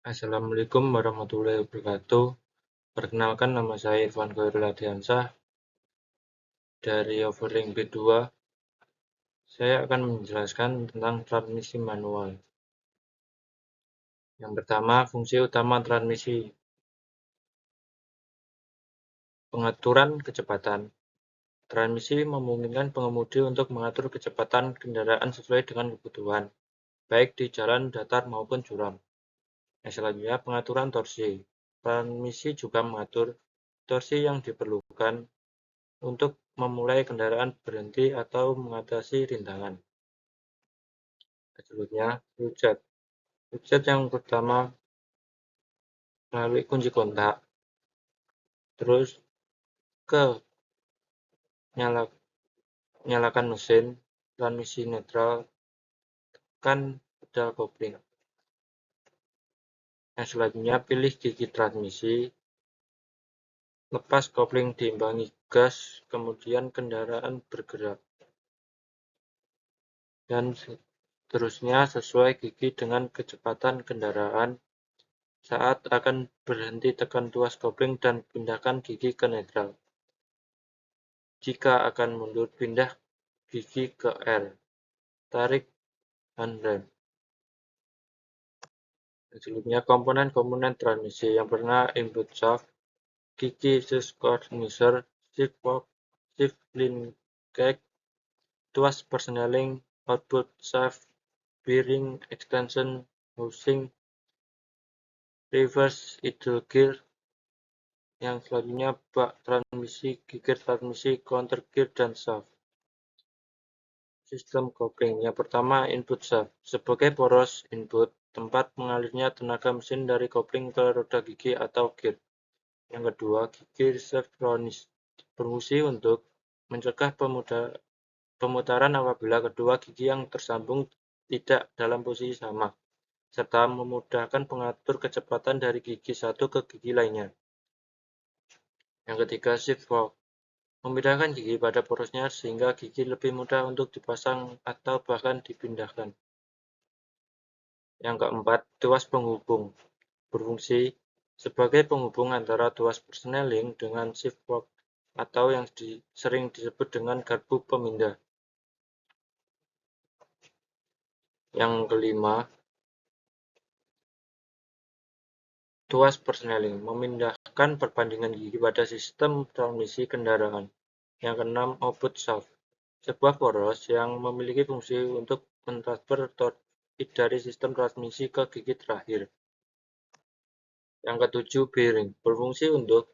Assalamualaikum warahmatullahi wabarakatuh. Perkenalkan, nama saya Irfan Khairul Ardiansyah dari Offering B2. Saya akan menjelaskan tentang transmisi manual. Yang pertama, fungsi utama transmisi. Pengaturan kecepatan. Transmisi memungkinkan pengemudi untuk mengatur kecepatan kendaraan sesuai dengan kebutuhan, baik di jalan datar maupun curam. Selanjutnya, pengaturan torsi. Transmisi juga mengatur torsi yang diperlukan untuk memulai kendaraan berhenti atau mengatasi rintangan. Selanjutnya, rujat. Rujat yang pertama melalui kunci kontak, terus ke nyalakan mesin, transmisi netral, tekan pedal kopling. Yang selanjutnya, pilih gigi transmisi, lepas kopling diimbangi gas, kemudian kendaraan bergerak. Dan seterusnya sesuai gigi dengan kecepatan kendaraan. Saat akan berhenti, tekan tuas kopling dan pindahkan gigi ke netral. Jika akan mundur, pindah gigi ke R. Tarik handrem. Selanjutnya, komponen-komponen transmisi. Yang pertama, input shaft, gigi syschronisher, shift fork, shift linkage, tuas persneling, output shaft, bearing extension, housing, reverse idle gear. Yang selanjutnya, bak transmisi, gear transmisi, counter gear, dan shaft. Sistem kopling. Yang pertama, input shaft. Sebagai poros input, tempat mengalirnya tenaga mesin dari kopling ke roda gigi atau gear. Yang kedua, gigi syschronis. Berfungsi untuk mencegah pemutaran apabila kedua gigi yang tersambung tidak dalam posisi sama, serta memudahkan pengatur kecepatan dari gigi satu ke gigi lainnya. Yang ketiga, shift fork. Memindahkan gigi pada porosnya sehingga gigi lebih mudah untuk dipasang atau bahkan dipindahkan. Yang keempat, tuas penghubung. Berfungsi sebagai penghubung antara tuas persneling dengan shift fork atau yang sering disebut dengan garpu pemindah. Yang kelima, tuas persneling. Memindahkan perbandingan gigi pada sistem transmisi kendaraan. Yang keenam, output shaft. Sebuah poros yang memiliki fungsi untuk mentransfer torsi dari sistem transmisi ke gigi terakhir. Yang ketujuh, bearing. Berfungsi untuk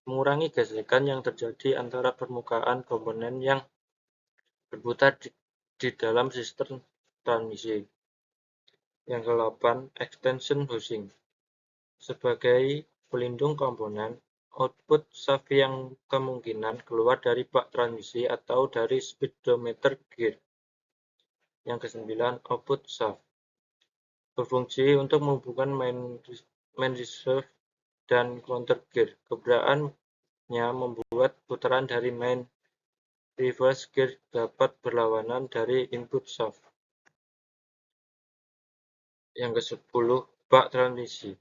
mengurangi gesekan yang terjadi antara permukaan komponen yang berputar di dalam sistem transmisi. Yang ke-8, extension housing. Sebagai pelindung komponen, output shaft yang kemungkinan keluar dari bak transmisi atau dari speedometer gear. Yang ke-9, output shaft. Berfungsi untuk menghubungkan main reserve dan counter gear. Keberadaannya membuat putaran dari main reverse gear dapat berlawanan dari input shaft. Yang ke-10, bak transmisi.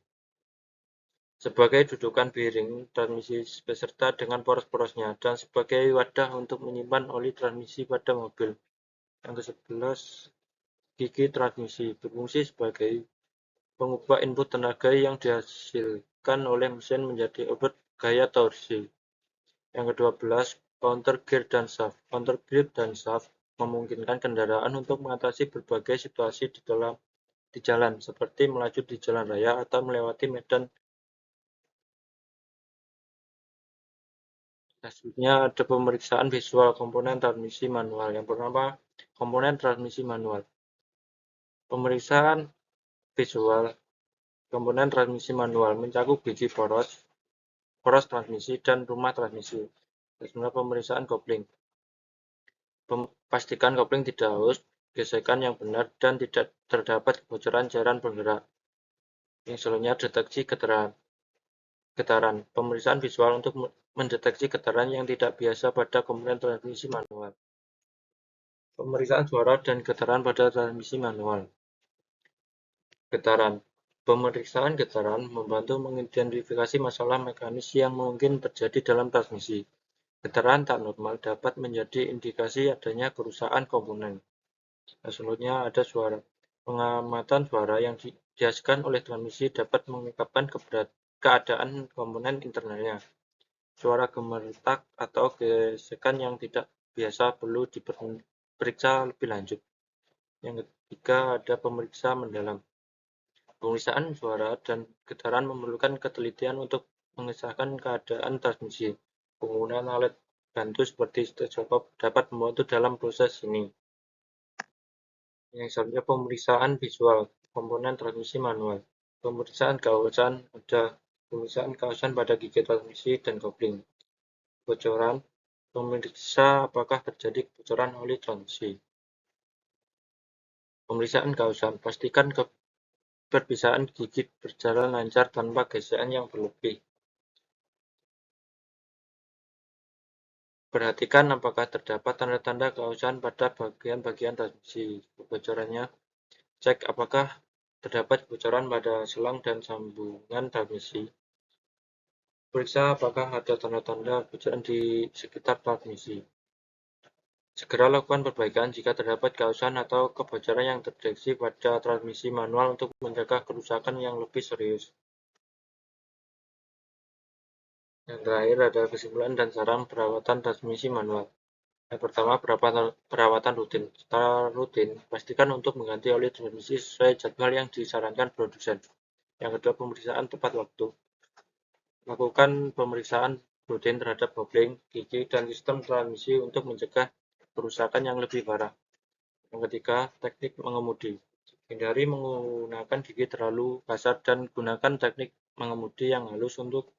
Sebagai dudukan bearing transmisi beserta dengan poros-porosnya, dan sebagai wadah untuk menyimpan oli transmisi pada mobil. Yang ke-11, gigi transmisi. Berfungsi sebagai pengubah input tenaga yang dihasilkan oleh mesin menjadi output gaya torsi. Yang ke-12, counter gear dan shaft. Counter gear dan shaft memungkinkan kendaraan untuk mengatasi berbagai situasi di jalan, seperti melaju di jalan raya atau melewati medan. Selanjutnya ada pemeriksaan visual komponen transmisi manual. Yang pertama, komponen transmisi manual. Pemeriksaan visual komponen transmisi manual mencakup gigi poros transmisi, dan rumah transmisi. Selanjutnya, pemeriksaan kopling. Pastikan kopling tidak haus, gesekan yang benar, dan tidak terdapat kebocoran cairan penggerak. Yang selanjutnya, deteksi getaran. Pemeriksaan visual untuk mendeteksi getaran yang tidak biasa pada komponen transmisi manual. Pemeriksaan suara dan getaran pada transmisi manual. Getaran. Pemeriksaan getaran membantu mengidentifikasi masalah mekanis yang mungkin terjadi dalam transmisi. Getaran tak normal dapat menjadi indikasi adanya kerusakan komponen. Selanjutnya ada suara. Pengamatan suara yang dihasilkan oleh transmisi dapat mengungkapkan keadaan komponen internalnya. Suara gemeretak atau gesekan yang tidak biasa perlu diperiksa lebih lanjut. Yang ketiga ada pemeriksa mendalam. Pemeriksaan suara dan getaran memerlukan ketelitian untuk mengesahkan keadaan transmisi. Penggunaan alat bantu seperti stetoskop dapat membantu dalam proses ini. Yang selanjutnya pemeriksaan visual komponen transmisi manual. Pemeriksaan kawasan ada pemeriksaan kawasan pada gigi transmisi dan kopling. Kebocoran, memeriksa apakah terjadi kebocoran oli transmisi. Pemeriksaan kawasan, pastikan perpisahan gigi berjalan lancar tanpa gesekan yang berlebih. Perhatikan apakah terdapat tanda-tanda kausan pada bagian-bagian transmisi. Kebocorannya, cek apakah terdapat kebocoran pada selang dan sambungan transmisi. Periksa apakah ada tanda-tanda kebocoran di sekitar transmisi. Segera lakukan perbaikan jika terdapat kausan atau kebocoran yang terdeteksi pada transmisi manual untuk mencegah kerusakan yang lebih serius. Yang terakhir ada kesimpulan dan saran perawatan transmisi manual. Yang pertama, perawatan rutin. Secara rutin, pastikan untuk mengganti oli transmisi sesuai jadwal yang disarankan produsen. Yang kedua, pemeriksaan tepat waktu. Lakukan pemeriksaan rutin terhadap kopling, gigi, dan sistem transmisi untuk mencegah kerusakan yang lebih parah. Yang ketiga, teknik mengemudi. Hindari menggunakan gigi terlalu kasar dan gunakan teknik mengemudi yang halus untuk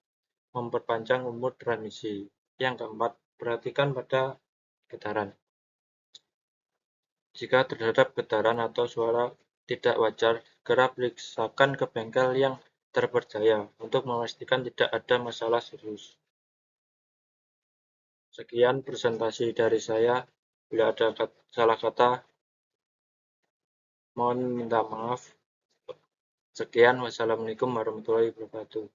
memperpanjang umur transmisi. Yang keempat, perhatikan pada getaran. Jika terdapat getaran atau suara tidak wajar, segera periksakan ke bengkel yang terpercaya untuk memastikan tidak ada masalah serius. Sekian presentasi dari saya. Bila ada salah kata, mohon minta maaf. Sekian, wassalamualaikum warahmatullahi wabarakatuh.